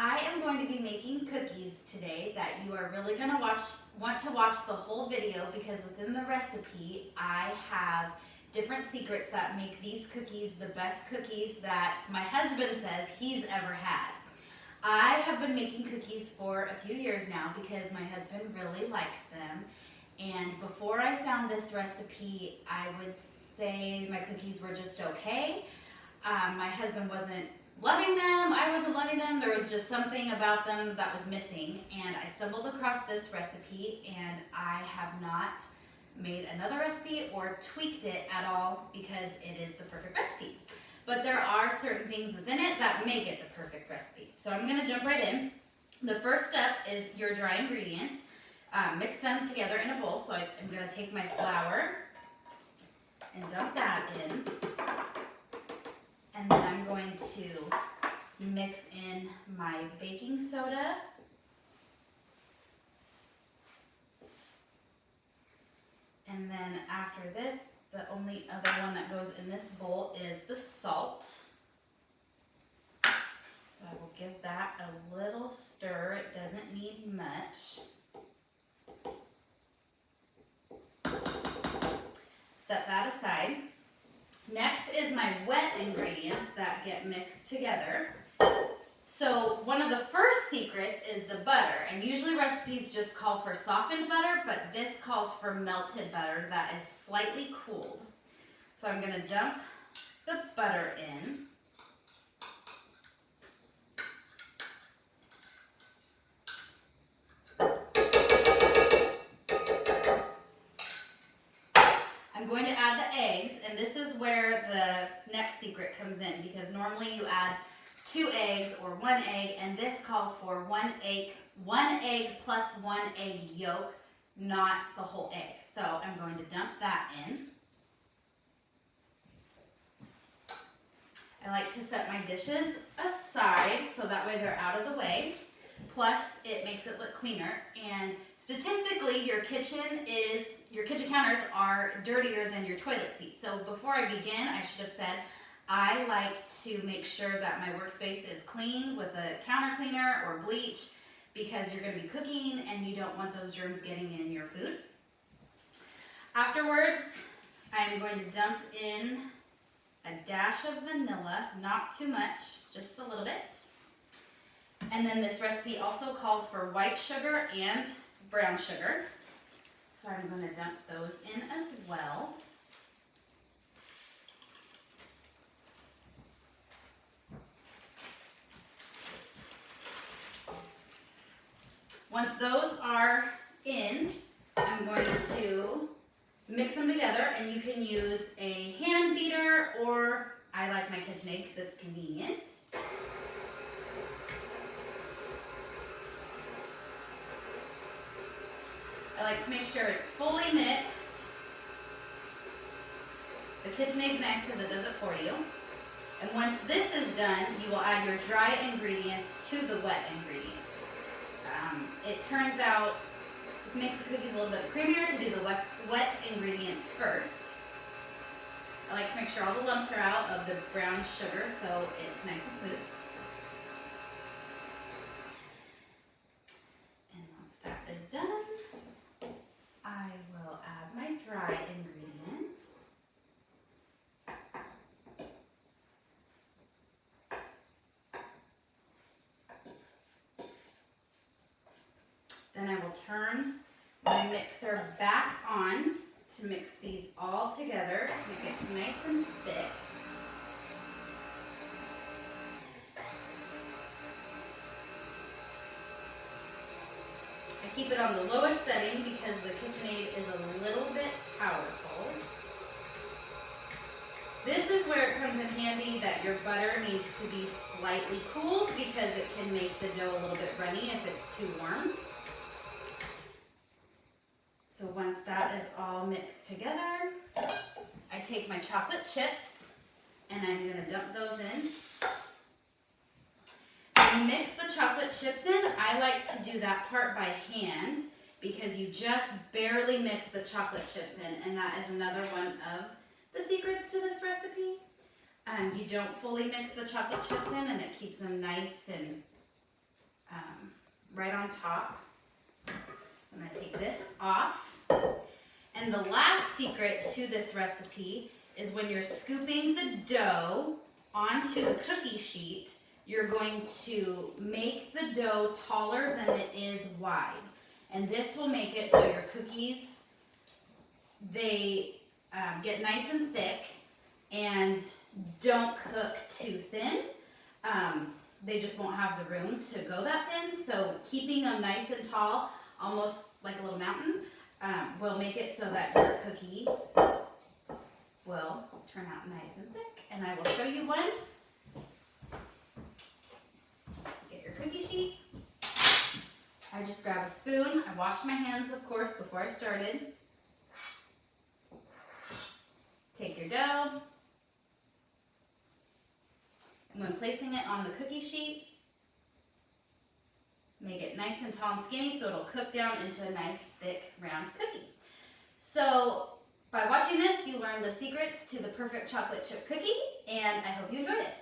I am going to be making cookies today that you are really going to want to watch the whole video, because within the recipe I have different secrets that make these cookies the best cookies that my husband says he's ever had. I have been making cookies for a few years now because my husband really likes them, and before I found this recipe I would say my cookies were just okay. My husband wasn't loving them, I wasn't loving them, there was just something about them that was missing, and I stumbled across this recipe and I have not made another recipe or tweaked it at all because it is the perfect recipe. But there are certain things within it that make it the perfect recipe. So I'm going to jump right in. The first step is your dry ingredients. Mix them together in a bowl. So I'm going to take my flour and dump that in. And then I'm going to mix in my baking soda. And then after this, the only other one that goes in this bowl is the salt. So I will give that a little stir. It doesn't need much. Set that aside. Next is my wet ingredients that get mixed together. So one of the first secrets is the butter, and usually recipes just call for softened butter, but this calls for melted butter that is slightly cooled. So I'm going to dump the butter in. I'm going to add the eggs, and this is where the next secret comes in, because normally you add 2 eggs or 1 egg, and this calls for 1 egg plus 1 egg yolk, not the whole egg. So I'm going to dump that in. I like to set my dishes aside so that way they're out of the way. Plus, it makes it look cleaner. And statistically, your kitchen counters are dirtier than your toilet seat. So before I begin, I should have said, I like to make sure that my workspace is clean with a counter cleaner or bleach, because you're going to be cooking and you don't want those germs getting in your food. Afterwards, I'm going to dump in a dash of vanilla, not too much, just a little bit. And then this recipe also calls for white sugar and brown sugar. So I'm going to dump those in as well. Once those are in, I'm going to mix them together, and you can use a hand beater, or I like my KitchenAid because it's convenient. I like to make sure it's fully mixed. The KitchenAid's nice because it does it for you. And once this is done, you will add your dry ingredients to the wet ingredients. It turns out, it makes the cookies a little bit creamier to do the wet ingredients first. I like to make sure all the lumps are out of the brown sugar so it's nice and smooth. And once that is done, I will add my dry ingredients. Then I will turn my mixer back on to mix these all together. It gets nice and thick. I keep it on the lowest setting because the KitchenAid is a little bit powerful. This is where it comes in handy that your butter needs to be slightly cooled, because it can make the dough a little bit runny if it's too warm. So once that is all mixed together, I take my chocolate chips and I'm going to dump those in. When you mix the chocolate chips in, I like to do that part by hand because you just barely mix the chocolate chips in, and that is another one of the secrets to this recipe. You don't fully mix the chocolate chips in, and it keeps them nice and right on top. I'm gonna take this off. And the last secret to this recipe is when you're scooping the dough onto the cookie sheet, you're going to make the dough taller than it is wide. And this will make it so your cookies, they get nice and thick and don't cook too thin. They just won't have the room to go that thin. So keeping them nice and tall, almost like a little mountain, will make it so that your cookie will turn out nice and thick. And I will show you one. Get your cookie sheet. I just grab a spoon. I washed my hands, of course, before I started. Take your dough. And when placing it on the cookie sheet, make it nice and tall and skinny so it'll cook down into a nice, thick, round cookie. So by watching this, you learned the secrets to the perfect chocolate chip cookie, and I hope you enjoyed it.